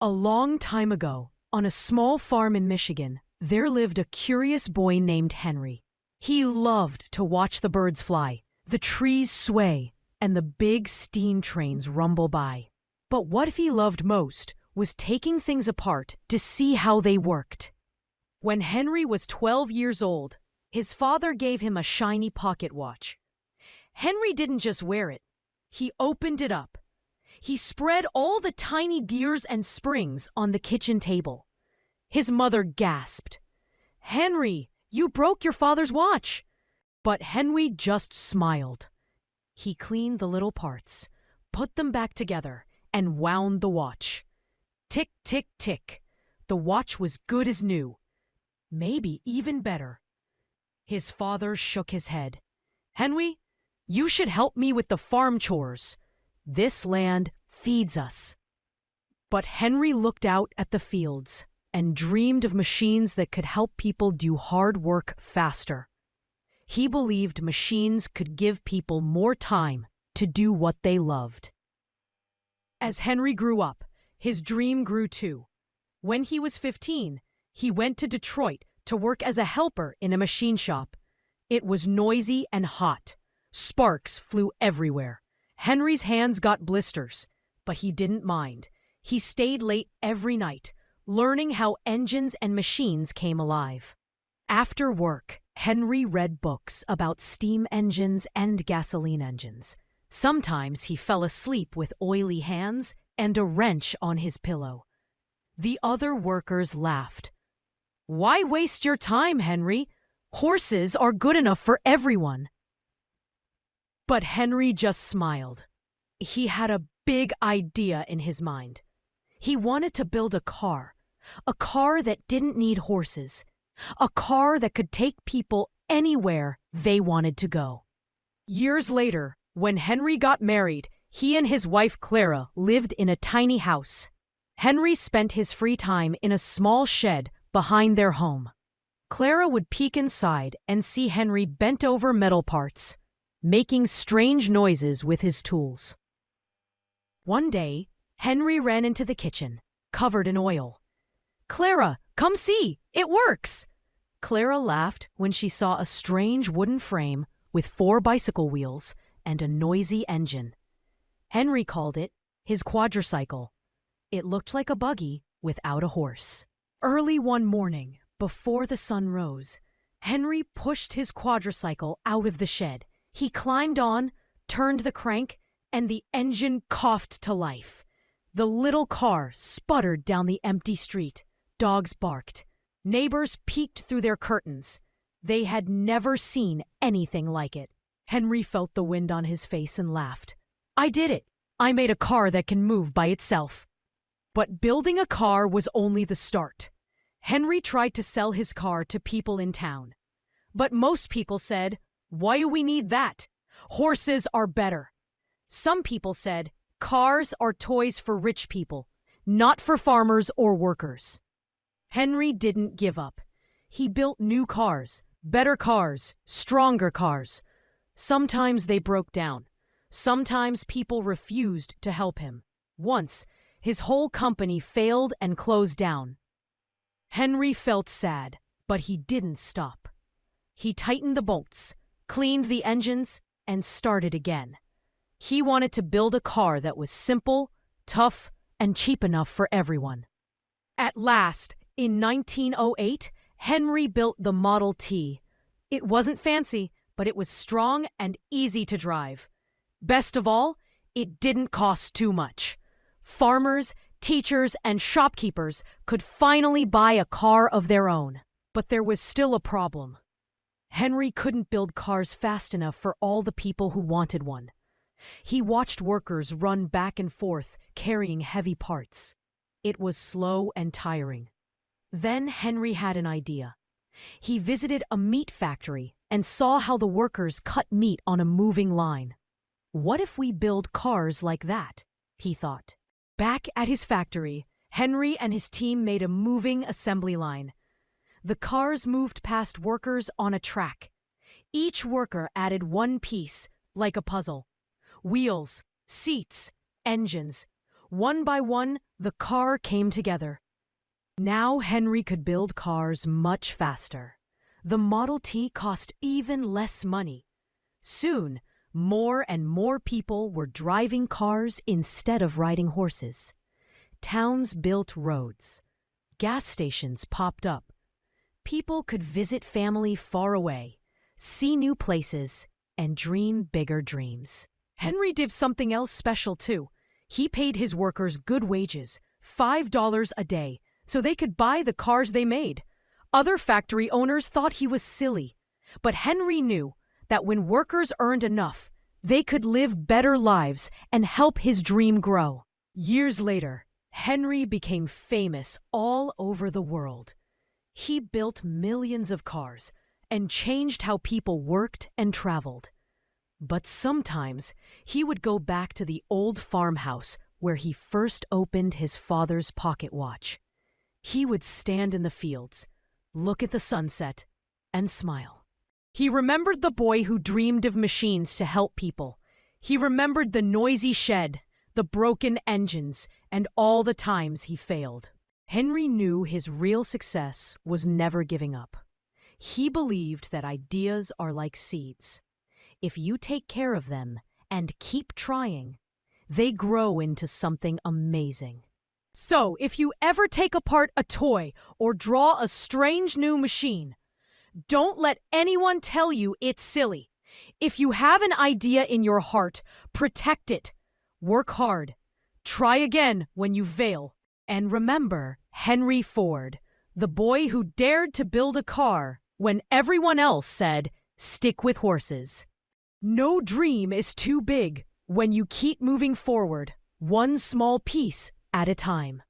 A long time ago, on a small farm in Michigan, there lived a curious boy named Henry. He loved to watch the birds fly, the trees sway, and the big steam trains rumble by. But what he loved most was taking things apart to see how they worked. When Henry was 12 years old, his father gave him a shiny pocket watch. Henry didn't just wear it. He opened it up. He spread all the tiny gears and springs on the kitchen table. His mother gasped, "Henry, you broke your father's watch." But Henry just smiled. He cleaned the little parts, put them back together, and wound the watch. Tick, tick, tick. The watch was good as new. Maybe even better. His father shook his head. "Henry, you should help me with the farm chores. This land feeds us." But Henry looked out at the fields and dreamed of machines that could help people do hard work faster. He believed machines could give people more time to do what they loved. As Henry grew up, his dream grew too. When he was 15, he went to Detroit to work as a helper in a machine shop. It was noisy and hot. Sparks flew everywhere. Henry's hands got blisters, but he didn't mind. He stayed late every night, learning how engines and machines came alive. After work, Henry read books about steam engines and gasoline engines. Sometimes he fell asleep with oily hands and a wrench on his pillow. The other workers laughed. "Why waste your time, Henry? Horses are good enough for everyone." But Henry just smiled. He had a big idea in his mind. He wanted to build a car that didn't need horses, a car that could take people anywhere they wanted to go. Years later, when Henry got married, he and his wife Clara lived in a tiny house. Henry spent his free time in a small shed behind their home. Clara would peek inside and see Henry bent over metal parts, making strange noises with his tools. One day, Henry ran into the kitchen, covered in oil. "Clara, come see! It works!" Clara laughed when she saw a strange wooden frame with 4 bicycle wheels and a noisy engine. Henry called it his quadricycle. It looked like a buggy without a horse. Early one morning, before the sun rose, Henry pushed his quadricycle out of the shed. He climbed on, turned the crank, and the engine coughed to life. The little car sputtered down the empty street. Dogs barked. Neighbors peeked through their curtains. They had never seen anything like it. Henry felt the wind on his face and laughed. "I did it. I made a car that can move by itself." But building a car was only the start. Henry tried to sell his car to people in town. But most people said, "Why do we need that? Horses are better." Some people said, "Cars are toys for rich people, not for farmers or workers." Henry didn't give up. He built new cars, better cars, stronger cars. Sometimes they broke down. Sometimes people refused to help him. Once, his whole company failed and closed down. Henry felt sad, but he didn't stop. He tightened the bolts, cleaned the engines, and started again. He wanted to build a car that was simple, tough, and cheap enough for everyone. At last, in 1908, Henry built the Model T. It wasn't fancy, but it was strong and easy to drive. Best of all, it didn't cost too much. Farmers, teachers, and shopkeepers could finally buy a car of their own. But there was still a problem. Henry couldn't build cars fast enough for all the people who wanted one. He watched workers run back and forth, carrying heavy parts. It was slow and tiring. Then Henry had an idea. He visited a meat factory and saw how the workers cut meat on a moving line. "What if we build cars like that?" he thought. Back at his factory, Henry and his team made a moving assembly line. The cars moved past workers on a track. Each worker added one piece, like a puzzle. Wheels, seats, engines. One by one, the car came together. Now Henry could build cars much faster. The Model T cost even less money. Soon, more and more people were driving cars instead of riding horses. Towns built roads. Gas stations popped up. People could visit family far away, see new places, and dream bigger dreams. Henry did something else special too. He paid his workers good wages, $5 a day, so they could buy the cars they made. Other factory owners thought he was silly, but Henry knew that when workers earned enough, they could live better lives and help his dream grow. Years later, Henry became famous all over the world. He built millions of cars and changed how people worked and traveled. But sometimes he would go back to the old farmhouse where he first opened his father's pocket watch. He would stand in the fields, look at the sunset, and smile. He remembered the boy who dreamed of machines to help people. He remembered the noisy shed, the broken engines, and all the times he failed. Henry knew his real success was never giving up. He believed that ideas are like seeds. If you take care of them and keep trying, they grow into something amazing. So, if you ever take apart a toy or draw a strange new machine, don't let anyone tell you it's silly. If you have an idea in your heart, protect it. Work hard. Try again when you fail. And remember Henry Ford, the boy who dared to build a car when everyone else said, "Stick with horses." No dream is too big when you keep moving forward, one small piece at a time.